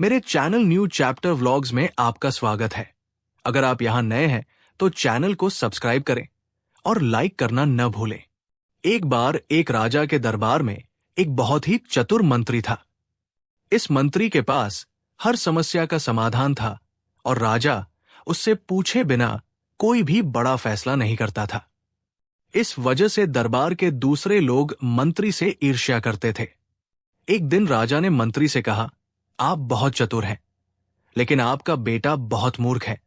मेरे channel new chapter vlogs में आपका स्वागत है। अगर आप यहाँ नए हैं तो चैनल को सब्सक्राइब करें और लाइक करना न भूलें। एक बार एक राजा के दरबार में एक बहुत ही चतुर मंत्री था। इस मंत्री के पास हर समस्या का समाधान था और राजा उससे पूछे बिना कोई भी बड़ा फैसला नहीं करता था। इस वजह से दरबार के दूसरे लोग मंत्री से ईर्ष्या करते थे। एक दिन राजा ने मंत्री से कहा, आप बहुत चतुर हैं, लेकिन आपका बेटा बहुत मूर्ख है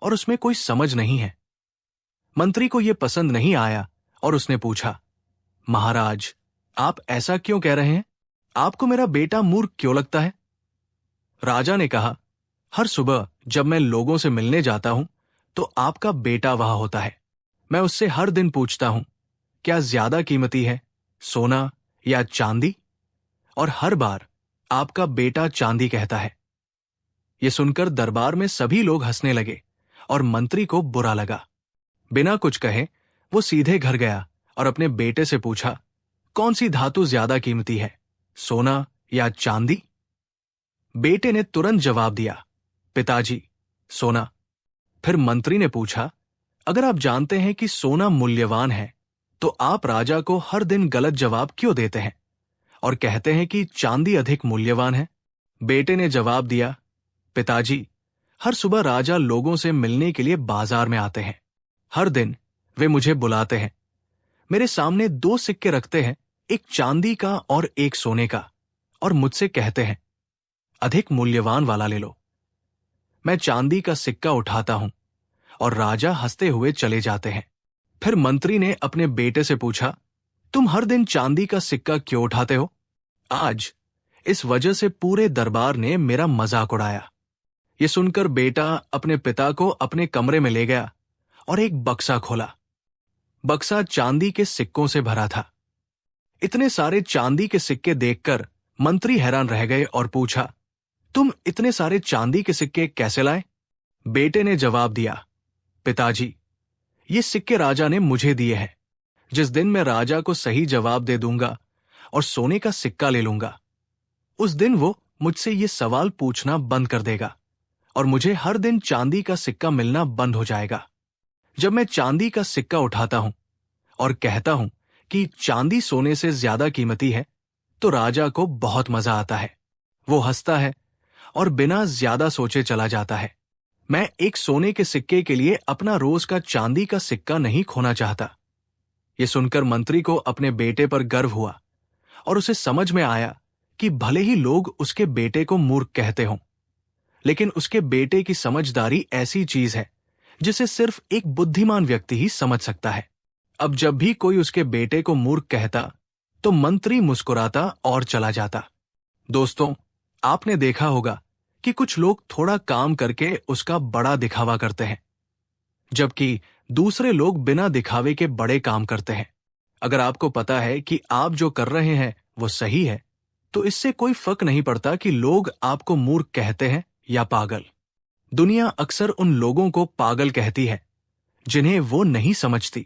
और उसमें कोई समझ नहीं है। मंत्री को यह पसंद नहीं आया और उसने पूछा, महाराज, आप ऐसा क्यों कह रहे हैं? आपको मेरा बेटा मूर्ख क्यों लगता है? राजा ने कहा, हर सुबह जब मैं लोगों से मिलने जाता हूं तो आपका बेटा वहां होता है। मैं उससे हर दिन पूछता हूं, क्या ज्यादा कीमती है, सोना या चांदी? और हर बार आपका बेटा चांदी कहता है। यह सुनकर दरबार में सभी लोग हंसने लगे और मंत्री को बुरा लगा। बिना कुछ कहे वो सीधे घर गया और अपने बेटे से पूछा, कौन सी धातु ज्यादा कीमती है, सोना या चांदी? बेटे ने तुरंत जवाब दिया, पिताजी, सोना। फिर मंत्री ने पूछा, अगर आप जानते हैं कि सोना मूल्यवान है तो आप राजा को हर दिन गलत जवाब क्यों देते हैं और कहते हैं कि चांदी अधिक मूल्यवान है? बेटे ने जवाब दिया, पिताजी, हर सुबह राजा लोगों से मिलने के लिए बाजार में आते हैं। हर दिन वे मुझे बुलाते हैं, मेरे सामने 2 सिक्के रखते हैं, एक चांदी का और एक सोने का, और मुझसे कहते हैं, अधिक मूल्यवान वाला ले लो। मैं चांदी का सिक्का उठाता हूं और राजा हंसते हुए चले जाते हैं। फिर मंत्री ने अपने बेटे से पूछा, तुम हर दिन चांदी का सिक्का क्यों उठाते हो? आज इस वजह से पूरे दरबार ने मेरा मजाक उड़ाया। ये सुनकर बेटा अपने पिता को अपने कमरे में ले गया और एक बक्सा खोला। बक्सा चांदी के सिक्कों से भरा था। इतने सारे चांदी के सिक्के देखकर मंत्री हैरान रह गए और पूछा, तुम इतने सारे चांदी के सिक्के कैसे लाए? बेटे ने जवाब दिया, पिताजी, ये सिक्के राजा ने मुझे दिए हैं। जिस दिन मैं राजा को सही जवाब दे दूंगा और सोने का सिक्का ले लूंगा, उस दिन वो मुझसे ये सवाल पूछना बंद कर देगा और मुझे हर दिन चांदी का सिक्का मिलना बंद हो जाएगा। जब मैं चांदी का सिक्का उठाता हूं और कहता हूं कि चांदी सोने से ज्यादा कीमती है, तो राजा को बहुत मजा आता है। वो हंसता है और बिना ज्यादा सोचे चला जाता है। मैं एक सोने के सिक्के के लिए अपना रोज का चांदी का सिक्का नहीं खोना चाहता। ये सुनकर मंत्री को अपने बेटे पर गर्व हुआ और उसे समझ में आया कि भले ही लोग उसके बेटे को मूर्ख कहते हों, लेकिन उसके बेटे की समझदारी ऐसी चीज है जिसे सिर्फ एक बुद्धिमान व्यक्ति ही समझ सकता है। अब जब भी कोई उसके बेटे को मूर्ख कहता तो मंत्री मुस्कुराता और चला जाता। दोस्तों, आपने देखा होगा कि कुछ लोग थोड़ा काम करके उसका बड़ा दिखावा करते हैं, जबकि दूसरे लोग बिना दिखावे के बड़े काम करते हैं। अगर आपको पता है कि आप जो कर रहे हैं वो सही है, तो इससे कोई फर्क नहीं पड़ता कि लोग आपको मूर्ख कहते हैं या पागल। दुनिया अक्सर उन लोगों को पागल कहती है जिन्हें वो नहीं समझती।